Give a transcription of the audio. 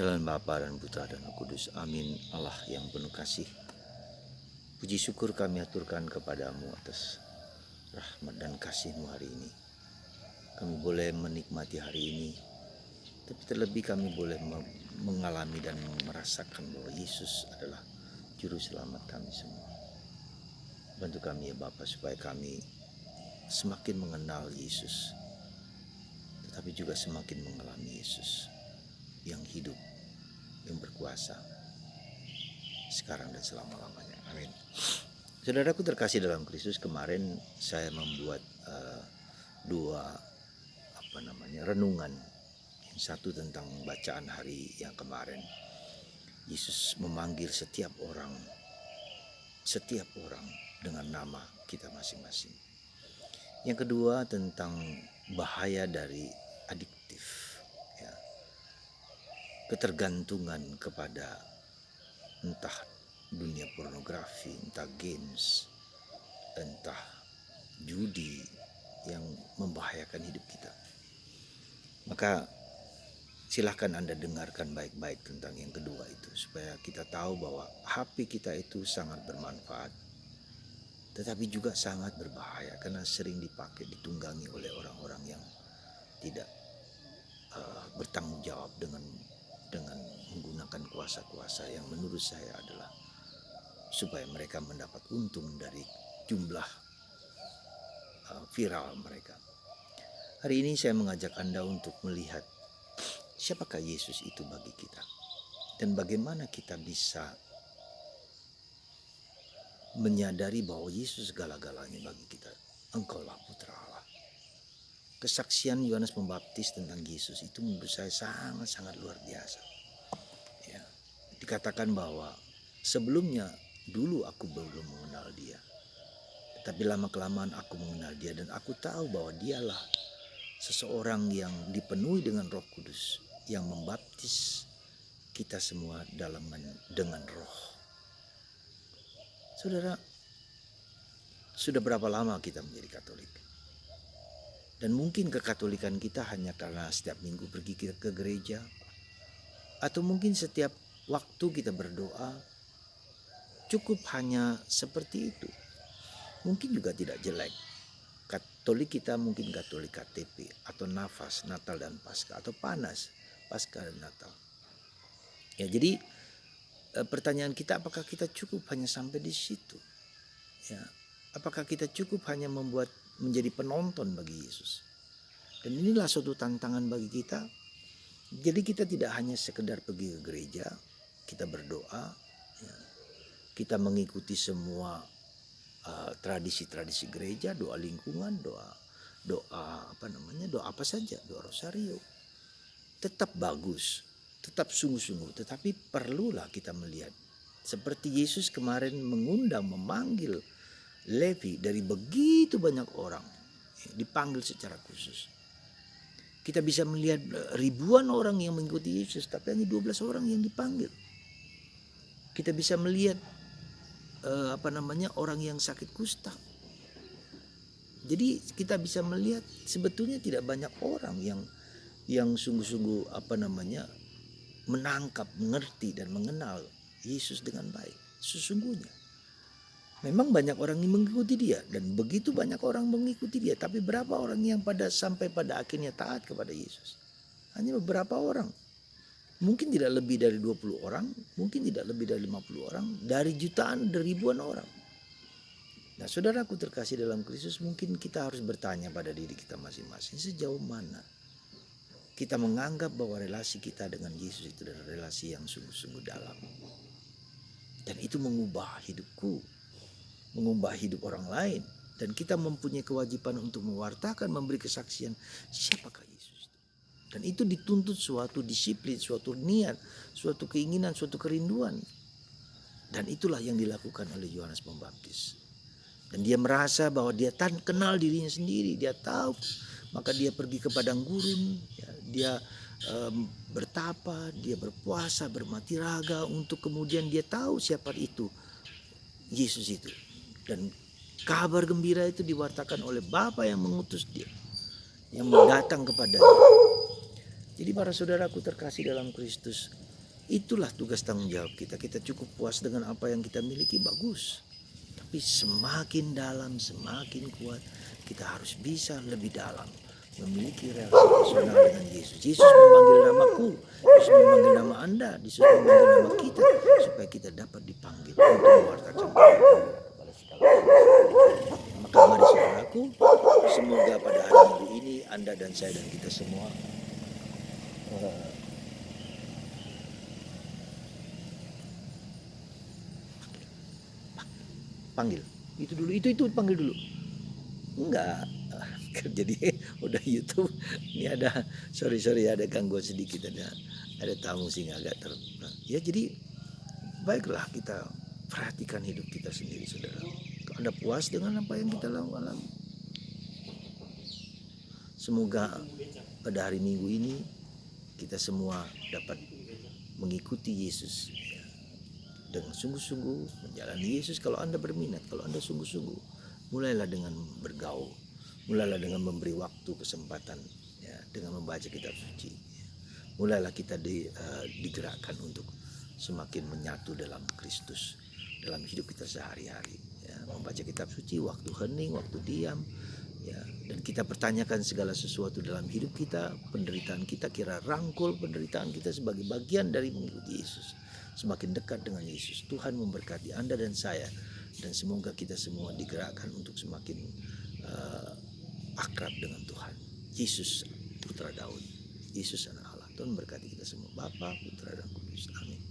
Dalam Bapa dan Putra dan Roh Kudus. Amin. Allah yang penuh kasih, puji syukur kami aturkan kepadamu atas rahmat dan kasih-Mu hari ini. Kami boleh menikmati hari ini, tapi terlebih kami boleh mengalami dan merasakan bahwa Yesus adalah Juru Selamat kami semua. Bantu kami ya Bapa, supaya kami semakin mengenal Yesus, tetapi juga semakin mengalami Yesus yang hidup, yang berkuasa sekarang dan selama-lamanya. Amin. Saudaraku terkasih dalam Kristus, kemarin saya membuat dua renungan. Yang satu tentang bacaan hari yang kemarin. Yesus memanggil setiap orang dengan nama kita masing-masing. Yang kedua tentang bahaya dari adiktif, ya. Ketergantungan kepada entah dunia pornografi, entah games, entah judi yang membahayakan hidup kita. Maka silahkan Anda dengarkan baik-baik tentang yang kedua itu, supaya kita tahu bahwa HP kita itu sangat bermanfaat, tetapi juga sangat berbahaya karena sering dipakai, ditunggangi oleh orang-orang yang tidak bertanggung jawab dengan menggunakan kuasa-kuasa yang menurut saya adalah supaya mereka mendapat untung dari jumlah viral mereka. Hari ini saya mengajak Anda untuk melihat siapakah Yesus itu bagi kita, dan bagaimana kita bisa menyadari bahwa Yesus segala-galanya bagi kita. Engkaulah Putra Allah. Kesaksian Yohanes Pembaptis tentang Yesus itu menurut saya sangat-sangat luar biasa. Ya, dikatakan bahwa sebelumnya dulu aku belum mengenal dia, tetapi lama-kelamaan aku mengenal dia, dan aku tahu bahwa dialah seseorang yang dipenuhi dengan Roh Kudus, yang membaptis kita semua dengan Roh. Saudara, sudah berapa lama kita menjadi Katolik? Dan mungkin kekatolikan kita hanya karena setiap minggu pergi ke gereja, atau mungkin setiap waktu kita berdoa, cukup hanya seperti itu. Mungkin juga tidak jelek. Katolik kita mungkin Katolik KTP, atau nafas, Natal dan Paskah, atau panas, Paskah dan Natal. Ya, jadi pertanyaan kita, apakah kita cukup hanya sampai di situ? Ya, apakah kita cukup hanya menjadi penonton bagi Yesus? Dan inilah suatu tantangan bagi kita. Jadi kita tidak hanya sekedar pergi ke gereja, kita berdoa, ya, kita mengikuti semua tradisi-tradisi gereja, doa lingkungan, doa apa saja, doa rosario. Tetap bagus, tetap sungguh-sungguh, tetapi perlulah kita melihat seperti Yesus kemarin memanggil Levi dari begitu banyak orang, dipanggil secara khusus. Kita bisa melihat ribuan orang yang mengikuti Yesus, tapi hanya 12 orang yang dipanggil. Kita bisa melihat orang yang sakit kusta. Jadi kita bisa melihat sebetulnya tidak banyak orang yang sungguh-sungguh menangkap, mengerti dan mengenal Yesus dengan baik. Sesungguhnya memang banyak orang yang mengikuti dia, dan begitu banyak orang mengikuti dia, tapi berapa orang yang sampai pada akhirnya taat kepada Yesus? Hanya beberapa orang. Mungkin tidak lebih dari 20 orang, mungkin tidak lebih dari 50 orang, dari jutaan, dari ribuan orang. Nah, saudaraku terkasih dalam Kristus, mungkin kita harus bertanya pada diri kita masing-masing, sejauh mana kita menganggap bahwa relasi kita dengan Yesus itu adalah relasi yang sungguh-sungguh dalam. Dan itu mengubah hidupku, mengubah hidup orang lain. Dan kita mempunyai kewajiban untuk mewartakan, memberi kesaksian siapakah Yesus. Dan itu dituntut suatu disiplin, suatu niat, suatu keinginan, suatu kerinduan. Dan itulah yang dilakukan oleh Yohanes Pembaptis. Dan dia merasa bahwa dia kenal dirinya sendiri, dia tahu. Maka dia pergi ke padang gurun, ya, dia bertapa, dia berpuasa, bermati raga, untuk kemudian dia tahu siapa itu, Yesus itu. Dan kabar gembira itu diwartakan oleh Bapa yang mengutus dia, yang datang kepadanya. Jadi para saudaraku terkasih dalam Kristus, Itulah tugas tanggung jawab kita. Kita cukup puas dengan apa yang kita miliki, bagus. Tapi semakin dalam, semakin kuat, kita harus bisa lebih dalam. Memiliki relasi personal dengan Yesus. Yesus memanggil namaku, Yesus memanggil nama Anda, Yesus memanggil nama kita, supaya kita dapat dipanggil untuk mewartakan kepada segala sesuatu. Maka mari saudaraku, semoga pada hari Minggu ini Anda dan saya dan kita semua panggil. Itu dulu, itu panggil dulu. Enggak. Jadi udah YouTube ini ada sorry ada gangguan sedikit, ada tamu sehingga agak ya. Jadi baiklah kita perhatikan hidup kita sendiri, saudara. Kalau Anda puas dengan apa yang kita lakukan, semoga pada hari Minggu ini kita semua dapat mengikuti Yesus dengan sungguh-sungguh, menjalani Yesus. Kalau Anda berminat, kalau Anda sungguh-sungguh, mulailah dengan bergaul, mulailah dengan memberi waktu, kesempatan, ya, dengan membaca kitab suci. Mulailah kita digerakkan untuk semakin menyatu dalam Kristus dalam hidup kita sehari-hari, ya, membaca kitab suci, waktu hening, waktu diam, ya, dan kita pertanyakan segala sesuatu dalam hidup kita, penderitaan kita, kira rangkul penderitaan kita sebagai bagian dari mengikuti Yesus, semakin dekat dengan Yesus. Tuhan memberkati Anda dan saya, dan semoga kita semua digerakkan untuk semakin akrab dengan Tuhan. Yesus Putra Daud, Yesus Anak Allah. Tuhan memberkati kita semua, Bapa, Putra, dan Kudus. Amin.